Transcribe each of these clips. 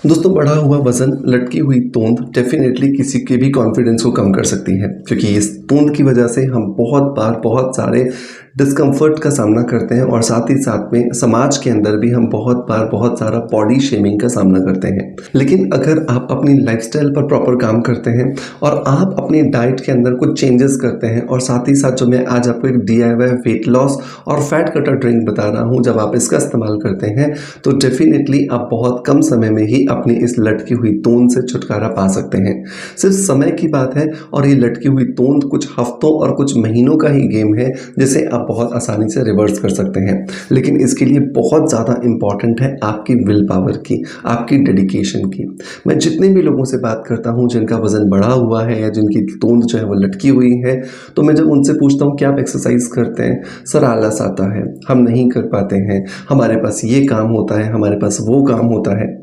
दोस्तों, बढ़ा हुआ वज़न, लटकी हुई तोंद डेफ़िनेटली किसी के भी कॉन्फिडेंस को कम कर सकती है, क्योंकि इस तोंद की वजह से हम बहुत बार बहुत सारे डिस्कम्फ़र्ट का सामना करते हैं और साथ ही साथ में समाज के अंदर भी हम बहुत बार बहुत सारा बॉडी शेमिंग का सामना करते हैं। लेकिन अगर आप अपनी लाइफ़स्टाइल पर प्रॉपर काम करते हैं और आप अपनी डाइट के अंदर कुछ चेंजेस करते हैं और साथ ही साथ जो मैं आज आपको एक DIY वेट लॉस और फैट कटर ड्रिंक बता रहा हूँ, जब आप इसका इस्तेमाल करते हैं तो डेफ़िनेटली आप बहुत कम समय में ही अपनी इस लटकी हुई तोंद से छुटकारा पा सकते हैं। सिर्फ समय की बात है और ये लटकी हुई तोंद कुछ हफ्तों और कुछ महीनों का ही गेम है, जिसे आप बहुत आसानी से रिवर्स कर सकते हैं। लेकिन इसके लिए बहुत ज़्यादा इम्पॉर्टेंट है आपकी विल पावर की, आपकी डेडिकेशन की। मैं जितने भी लोगों से बात करता हूँ जिनका वज़न बढ़ा हुआ है या जिनकी तोंद जो है वो लटकी हुई है, तो मैं जब उनसे पूछता हूँ कि आप एक्सरसाइज करते हैं, सर आलस आता है, हम नहीं कर पाते हैं, हमारे पास ये काम होता है, हमारे पास वो काम होता है।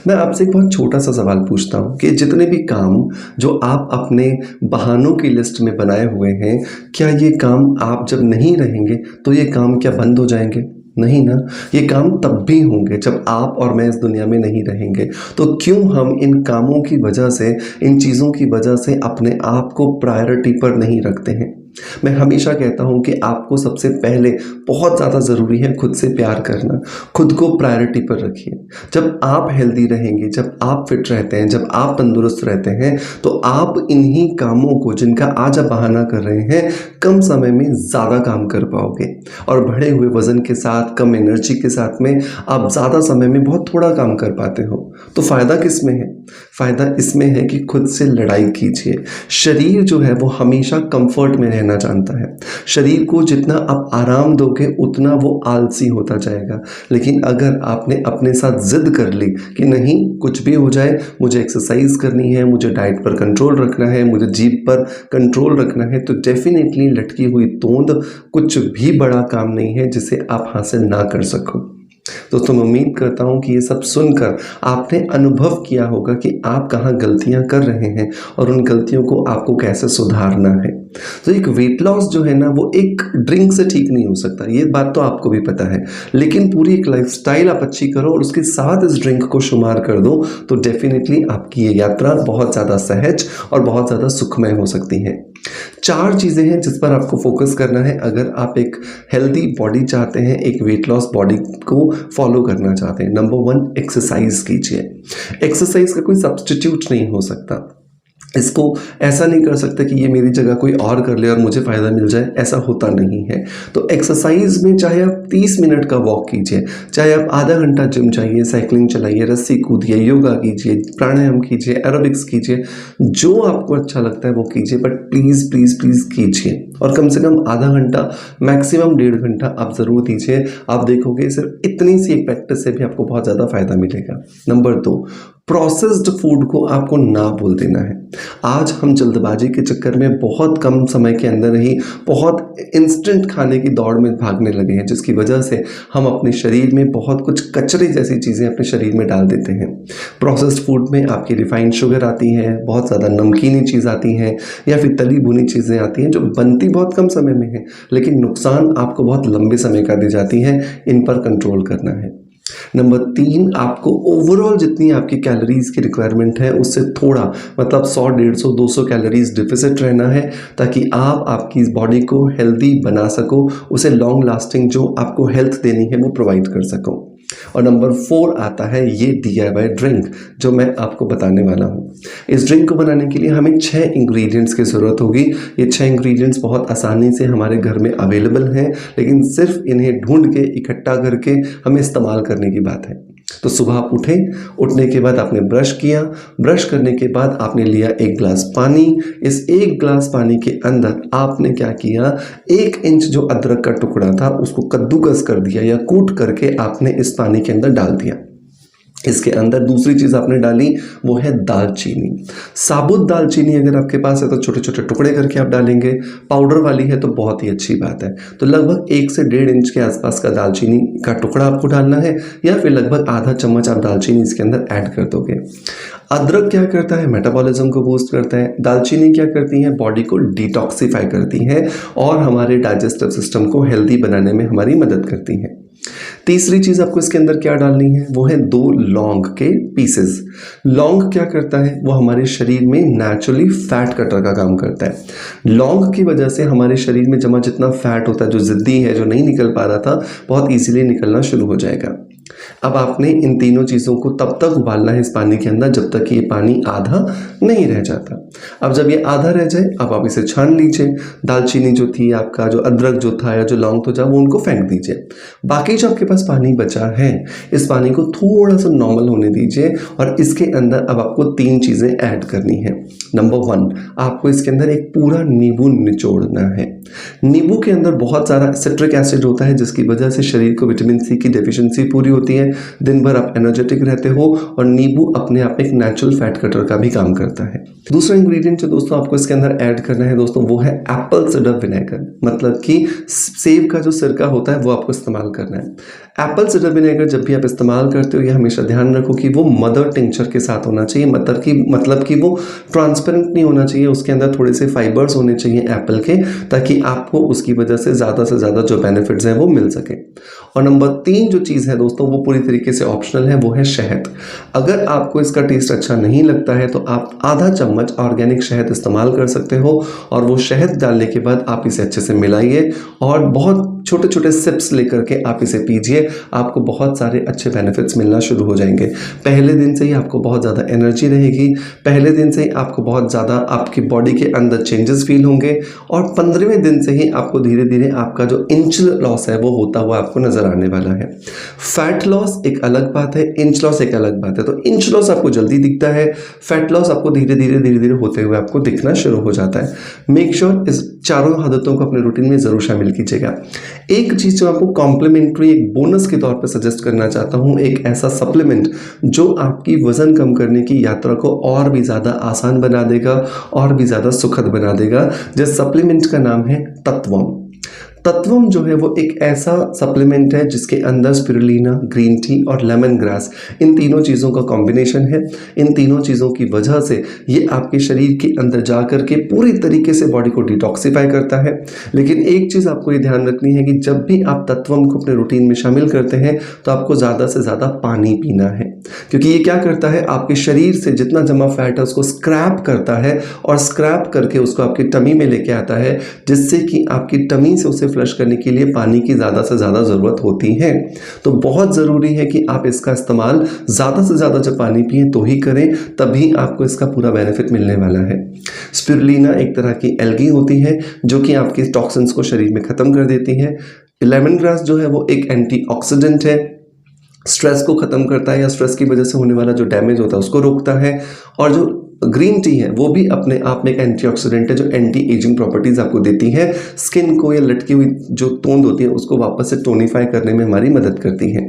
मैं आपसे एक बहुत छोटा सा सवाल पूछता हूँ कि जितने भी काम जो आप अपने बहानों की लिस्ट में बनाए हुए हैं, क्या ये काम आप जब नहीं रहेंगे तो ये काम क्या बंद हो जाएंगे? नहीं ना। ये काम तब भी होंगे जब आप और मैं इस दुनिया में नहीं रहेंगे। तो क्यों हम इन कामों की वजह से, इन चीज़ों की वजह से अपने आप को प्रायोरिटी पर नहीं रखते हैं? मैं हमेशा कहता हूँ कि आपको सबसे पहले बहुत ज़्यादा ज़रूरी है खुद से प्यार करना। खुद को प्रायोरिटी पर रखिए। जब आप हेल्दी रहेंगे, जब आप फिट रहते हैं, जब आप तंदुरुस्त रहते हैं, तो आप इन्हीं कामों को जिनका आज आप बहाना कर रहे हैं, कम समय में ज़्यादा काम कर पाओगे। और बढ़े हुए वज़न के साथ, कम एनर्जी के साथ में आप ज़्यादा समय में बहुत थोड़ा काम कर पाते हो। तो फ़ायदा किस में है? फ़ायदा इसमें है कि खुद से लड़ाई कीजिए। शरीर जो है वो हमेशा कंफर्ट में रहना जानता है। शरीर को जितना आप आराम दोगे उतना वो आलसी होता जाएगा। लेकिन अगर आपने अपने साथ ज़िद कर ली कि नहीं, कुछ भी हो जाए, मुझे एक्सरसाइज करनी है, मुझे डाइट पर कंट्रोल रखना है, मुझे जीभ पर कंट्रोल रखना है, तो डेफिनेटली लटकी हुई तोंद कुछ भी बड़ा काम नहीं है जिसे आप हासिल ना कर सको। दोस्तों, मैं उम्मीद करता हूँ कि ये सब सुनकर आपने अनुभव किया होगा कि आप कहाँ गलतियाँ कर रहे हैं और उन गलतियों को आपको कैसे सुधारना है। तो एक वेट लॉस जो है ना, वो एक ड्रिंक से ठीक नहीं हो सकता, ये बात तो आपको भी पता है। लेकिन पूरी एक लाइफस्टाइल आप अच्छी करो और उसके साथ इस ड्रिंक को शुमार कर दो, तो डेफिनेटली आपकी ये यात्रा बहुत ज़्यादा सहज और बहुत ज़्यादा सुखमय हो सकती है। 4 चीज़ें हैं जिस पर आपको फोकस करना है अगर आप एक हेल्दी बॉडी चाहते हैं, एक वेट लॉस बॉडी को फॉलो करना चाहते हैं। नंबर 1, एक्सरसाइज कीजिए। एक्सरसाइज का कोई सब्स्टिट्यूट नहीं हो सकता। इसको ऐसा नहीं कर सकते कि ये मेरी जगह कोई और कर ले और मुझे फ़ायदा मिल जाए, ऐसा होता नहीं है। तो एक्सरसाइज में चाहे आप 30 मिनट का वॉक कीजिए, चाहे आप आधा घंटा जिम जाइए, साइकिलिंग चलाइए, रस्सी कूदिए, योगा कीजिए, प्राणायाम कीजिए, एरोबिक्स कीजिए, जो आपको अच्छा लगता है वो कीजिए, बट प्लीज़ प्लीज़ प्लीज़ कीजिए। और कम से कम आधा घंटा, मैक्सिमम 1.5 घंटा आप ज़रूर दीजिए। आप देखोगे सिर्फ इतनी सी एक प्रैक्टिस से भी आपको बहुत ज़्यादा फ़ायदा मिलेगा। नंबर 2, प्रोसेस्ड फूड को आपको ना बोल देना है। आज हम जल्दबाजी के चक्कर में बहुत कम समय के अंदर ही बहुत इंस्टेंट खाने की दौड़ में भागने लगे हैं, जिसकी वजह से हम अपने शरीर में बहुत कुछ कचरे जैसी चीज़ें अपने शरीर में डाल देते हैं। प्रोसेस्ड फूड में आपकी रिफाइंड शुगर आती है, बहुत ज़्यादा नमकीनी चीज़ आती हैं या फिर तली भुनी चीज़ें आती हैं जो बनती बहुत कम समय में है, लेकिन नुकसान आपको बहुत लंबे समय का दी जाती हैं। इन पर कंट्रोल करना है। नंबर 3, आपको ओवरऑल जितनी आपकी कैलोरीज की रिक्वायरमेंट है उससे थोड़ा, मतलब 100, 150, 200 कैलोरीज डिफिसिट रहना है, ताकि आप आपकी इस बॉडी को हेल्दी बना सको, उसे लॉन्ग लास्टिंग जो आपको हेल्थ देनी है वो प्रोवाइड कर सको। और नंबर 4 आता है ये DIY ड्रिंक जो मैं आपको बताने वाला हूँ। इस ड्रिंक को बनाने के लिए हमें 6 इंग्रेडिएंट्स की ज़रूरत होगी। ये 6 इंग्रेडिएंट्स बहुत आसानी से हमारे घर में अवेलेबल हैं, लेकिन सिर्फ इन्हें ढूंढ के इकट्ठा करके हमें इस्तेमाल करने की बात है। तो सुबह आप उठे, उठने के बाद आपने ब्रश किया, ब्रश करने के बाद आपने लिया 1 गिलास पानी। इस 1 गिलास पानी के अंदर आपने क्या किया, 1 इंच जो अदरक का टुकड़ा था उसको कद्दूकस कर दिया या कूट करके आपने इस पानी के अंदर डाल दिया। इसके अंदर दूसरी चीज़ आपने डाली वो है दालचीनी। साबुत दालचीनी अगर आपके पास है तो छोटे छोटे टुकड़े करके आप डालेंगे, पाउडर वाली है तो बहुत ही अच्छी बात है। तो लगभग 1 से 1.5 इंच के आसपास का दालचीनी का टुकड़ा आपको डालना है, या फिर लगभग आधा चम्मच आप दालचीनी इसके अंदर ऐड कर दोगे। अदरक क्या करता है, मेटाबॉलिज्म को बूस्ट करता है। दालचीनी क्या करती है, बॉडी को डिटॉक्सिफाई करती है और हमारे डाइजेस्टिव सिस्टम को हेल्दी बनाने में हमारी मदद करती है। तीसरी चीज़ आपको इसके अंदर क्या डालनी है, वो है 2 लौंग के पीसेस। लौंग क्या करता है, वो हमारे शरीर में नेचुरली फैट कटर का काम करता है। लौंग की वजह से हमारे शरीर में जमा जितना फैट होता है, जो ज़िद्दी है, जो नहीं निकल पा रहा था, बहुत ईजिली निकलना शुरू हो जाएगा। अब आपने इन तीनों चीज़ों को तब तक उबालना है इस पानी के अंदर जब तक कि ये पानी आधा नहीं रह जाता। अब जब ये आधा रह जाए, अब आप इसे छान लीजिए। दालचीनी जो थी आपका, जो अदरक जो था या जो लौंग तो था, वो उनको फेंक दीजिए। बाकी जो आपके पास पानी बचा है, इस पानी को थोड़ा सा नॉर्मल होने दीजिए और इसके अंदर अब आपको 3 चीज़ें ऐड करनी है। नंबर 1, आपको इसके अंदर एक पूरा नींबू निचोड़ना है। नींबू के अंदर बहुत सारा सिट्रिक एसिड होता है, जिसकी वजह से शरीर को विटामिन सी की डेफिशिएंसी पूरी होती है। दिन भर आप एनर्जेटिक रहते हो और नींबू अपने आप में एक नेचुरल फैट कटर का भी काम करता है। दूसरा इंग्रेडिएंट जो दोस्तों आपको इसके अंदर ऐड करना है दोस्तों, वो है एप्पल साइडर विनेगर, मतलब कि सेब का जो सिरका होता है वो आपको इस्तेमाल करना है। एप्पल साइडर विनेगर जब भी आप इस्तेमाल करते हो, ये हमेशा ध्यान रखो कि वो मदर टिंचर के साथ होना चाहिए, मतलब कि वो ट्रांसपेरेंट नहीं होना चाहिए, उसके अंदर थोड़े से फाइबर्स होने चाहिए एप्पल के, ताकि आपको उसकी वजह से ज़्यादा जो बेनिफिट्स हैं वो मिल सके। और नंबर 3 जो चीज़ है दोस्तों, वो पूरी तरीके से ऑप्शनल है, वो है शहद। अगर आपको इसका टेस्ट अच्छा नहीं लगता है तो आप आधा चम्मच ऑर्गेनिक शहद इस्तेमाल कर सकते हो और वो शहद डालने के बाद आप इसे अच्छे से मिलाइए और बहुत छोटे छोटे सिप्स लेकर के आप इसे पीजिए। आपको बहुत सारे अच्छे बेनिफिट्स मिलना शुरू हो जाएंगे। पहले दिन से ही आपको बहुत ज़्यादा एनर्जी रहेगी, पहले दिन से ही आपको बहुत ज़्यादा आपकी बॉडी के अंदर चेंजेस फील होंगे और 15वें दिन से ही आपको धीरे धीरे आपका जो इंच लॉस है वो होता हुआ आपको नजर आने वाला है। फैट लॉस एक अलग बात है, इंच लॉस एक अलग बात है। तो इंच लॉस आपको जल्दी दिखता है, फैट लॉस आपको धीरे धीरे होते हुए आपको दिखना शुरू हो जाता है। मेक श्योर इस चारों आदतों को अपने रूटीन में जरूर शामिल कीजिएगा। एक चीज जो आपको कॉम्प्लीमेंट्री एक बोनस के तौर पर सजेस्ट करना चाहता हूं, एक ऐसा सप्लीमेंट जो आपकी वजन कम करने की यात्रा को और भी ज्यादा आसान बना देगा और भी ज्यादा सुखद बना देगा, जिस सप्लीमेंट का नाम है तत्वम। तत्वम जो है वो एक ऐसा सप्लीमेंट है जिसके अंदर स्पिरुलिना, ग्रीन टी और लेमन ग्रास, इन तीनों चीज़ों का कॉम्बिनेशन है। इन तीनों चीज़ों की वजह से ये आपके शरीर के अंदर जा कर के पूरी तरीके से बॉडी को डिटॉक्सिफाई करता है। लेकिन एक चीज़ आपको ये ध्यान रखनी है कि जब भी आप तत्वम को अपने रूटीन में शामिल करते हैं तो आपको ज़्यादा से ज़्यादा पानी पीना है, क्योंकि ये क्या करता है, आपके शरीर से जितना जमा फैट है उसको स्क्रैप करता है और स्क्रैप करके उसको आपकी टमी में लेके आता है, जिससे कि आपकी टमी से उसे फ्लश करने के लिए पानी की ज़्यादा से ज़्यादा ज़रूरत होती है। तो बहुत ज़रूरी है कि आप इसका इस्तेमाल ज़्यादा से ज़्यादा जब पानी पिए तो ही करें, तभी आपको इसका पूरा बेनिफिट मिलने वाला है। स्पिरुलिना एक तरह की एल्गी होती है जो कि आपके टॉक्सिन्स को शरीर में ख़त्म कर देती है। लेमन ग्रास जो है वो एक एंटीऑक्सीडेंट है, स्ट्रेस को ख़त्म करता है या स्ट्रेस की वजह से होने वाला जो डैमेज होता है उसको रोकता है। और जो ग्रीन टी है वो भी अपने आप में एक एंटीऑक्सीडेंट है जो एंटी एजिंग प्रॉपर्टीज आपको देती है, स्किन को या लटकी हुई जो तोंद होती है उसको वापस से टोनिफाई करने में हमारी मदद करती है।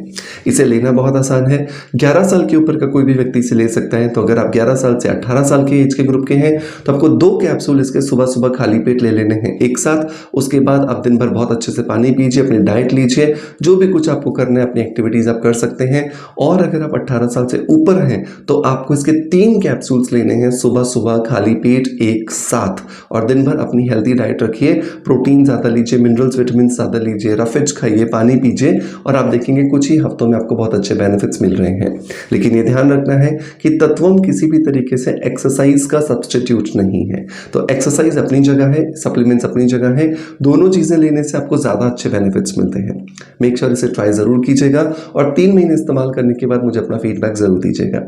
इसे लेना बहुत आसान है, 11 साल के ऊपर का कोई भी व्यक्ति इसे ले सकता है। तो अगर आप 11 साल से 18 साल के एज के ग्रुप के हैं तो आपको 2 कैप्सूल इसके सुबह सुबह खाली पेट ले लेने हैं एक साथ। उसके बाद आप दिन भर बहुत अच्छे से पानी पीजिए, अपनी डाइट लीजिए, जो भी कुछ आपको करना है अपनी एक्टिविटीज़ आप कर सकते हैं। और अगर आप 18 साल से ऊपर हैं तो आपको इसके 3 कैप्सूल्स लेने हैं सुबह सुबह खाली पेट एक साथ। और दिन भर अपनी हेल्दी डाइट रखिए, प्रोटीन ज़्यादा लीजिए, मिनरल्स विटामिन ज़्यादा लीजिए, रफेज खाइए, पानी पीजिए और आप देखेंगे कुछ ही हफ्तों में आपको बहुत अच्छे बेनिफिट्स मिल रहे हैं। लेकिन ये ध्यान रखना है कि तत्वम किसी भी तरीके से एक्सरसाइज का सब्सटीट्यूट नहीं है। तो एक्सरसाइज अपनी जगह है, सप्लीमेंट्स अपनी जगह है, दोनों चीज़ें लेने से आपको ज़्यादा अच्छे बेनिफिट्स मिलते हैं। मेक श्योर इसे ट्राई ज़रूर कीजिएगा और 3 महीने इस्तेमाल करने के बाद मुझे अपना फीडबैक ज़रूर दीजिएगा।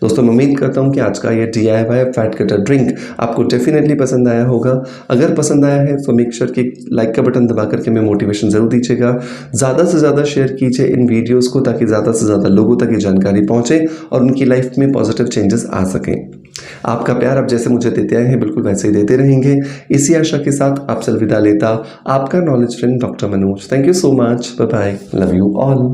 दोस्तों मैं उम्मीद करता हूँ कि आज का ये DIY फैट कटर ड्रिंक आपको डेफिनेटली पसंद आया होगा। अगर पसंद आया है तो मेक श्योर कि लाइक का बटन दबा करके हमें मोटिवेशन ज़रूर दीजिएगा। ज़्यादा से ज़्यादा शेयर कीजिए इन वीडियोस को ताकि ज़्यादा से ज़्यादा लोगों तक ये जानकारी पहुँचे और उनकी लाइफ में पॉजिटिव चेंजेस आ सकें। आपका प्यार आप जैसे मुझे देते आए हैं बिल्कुल वैसे ही देते रहेंगे। इसी आशा के साथ आपसे अलविदा लेता आपका knowledge friend doctor Manoj. Thank you so much, bye bye, love you all.